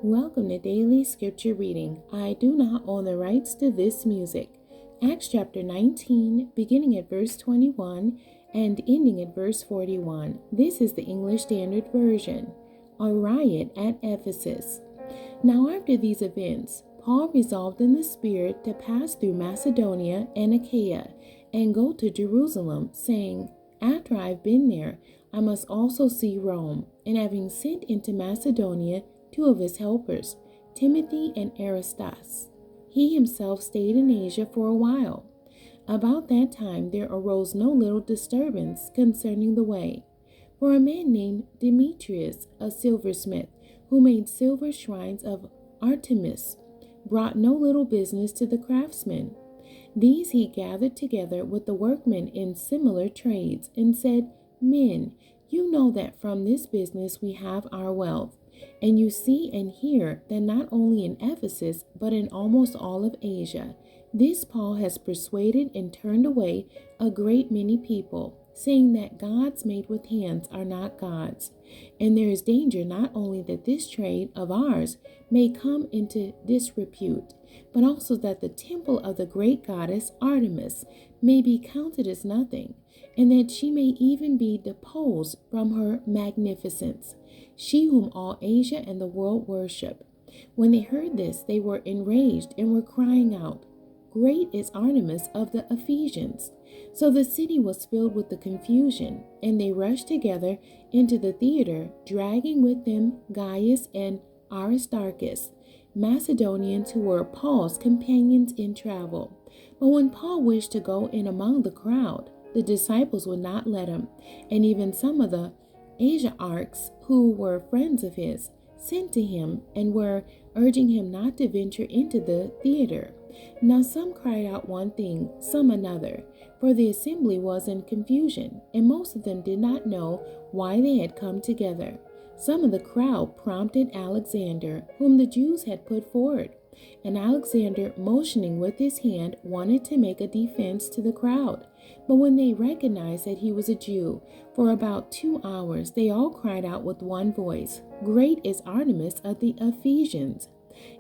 Welcome to Daily Scripture Reading. I do not own the rights to this music. Acts chapter 19, beginning at verse 21 and ending at verse 41. This is the English Standard Version. A riot at Ephesus. Now after these events, Paul resolved in the Spirit to pass through Macedonia and Achaia and go to Jerusalem, saying, After I have been there, I must also see Rome. And having sent into Macedonia two of his helpers, Timothy and Aristarchus, he himself stayed in Asia for a while. About that time there arose no little disturbance concerning the way. For a man named Demetrius, a silversmith, who made silver shrines of Artemis, brought no little business to the craftsmen. These he gathered together with the workmen in similar trades, and said, Men, you know that from this business we have our wealth. And you see and hear that not only in Ephesus, but in almost all of Asia, this Paul has persuaded and turned away a great many people, saying that gods made with hands are not gods. And there is danger not only that this trade of ours may come into disrepute, but also that the temple of the great goddess Artemis may be counted as nothing, and that she may even be deposed from her magnificence, she whom all Asia and the world worship. When they heard this, they were enraged and were crying out, Great is Artemis of the Ephesians. So the city was filled with the confusion, and they rushed together into the theater, dragging with them Gaius and Aristarchus, Macedonians who were Paul's companions in travel. But when Paul wished to go in among the crowd, the disciples would not let him, and even some of the Asiarchs, who were friends of his, sent to him and were urging him not to venture into the theater. Now some cried out one thing, some another, for the assembly was in confusion, and most of them did not know why they had come together. Some of the crowd prompted Alexander, whom the Jews had put forward, and Alexander, motioning with his hand, wanted to make a defense to the crowd. But when they recognized that he was a Jew, for about 2 hours they all cried out with one voice, Great is Artemis of the Ephesians.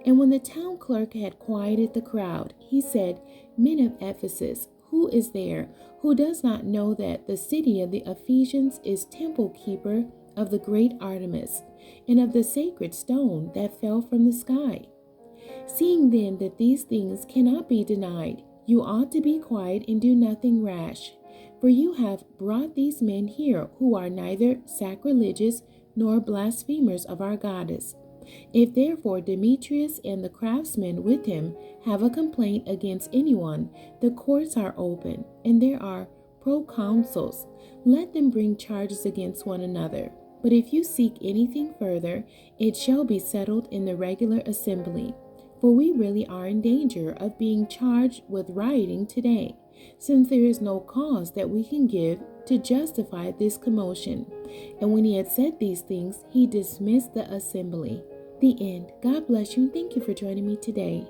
And when the town clerk had quieted the crowd, he said, Men of Ephesus, who is there who does not know that the city of the Ephesians is temple keeper of the great Artemis, and of the sacred stone that fell from the sky? Seeing then that these things cannot be denied, you ought to be quiet and do nothing rash. For you have brought these men here who are neither sacrilegious nor blasphemers of our goddess. If therefore Demetrius and the craftsmen with him have a complaint against anyone, the courts are open, and there are proconsuls. Let them bring charges against one another. But if you seek anything further, it shall be settled in the regular assembly. For we really are in danger of being charged with rioting today, since there is no cause that we can give to justify this commotion. And when he had said these things, he dismissed the assembly. The end. God bless you, and thank you for joining me today.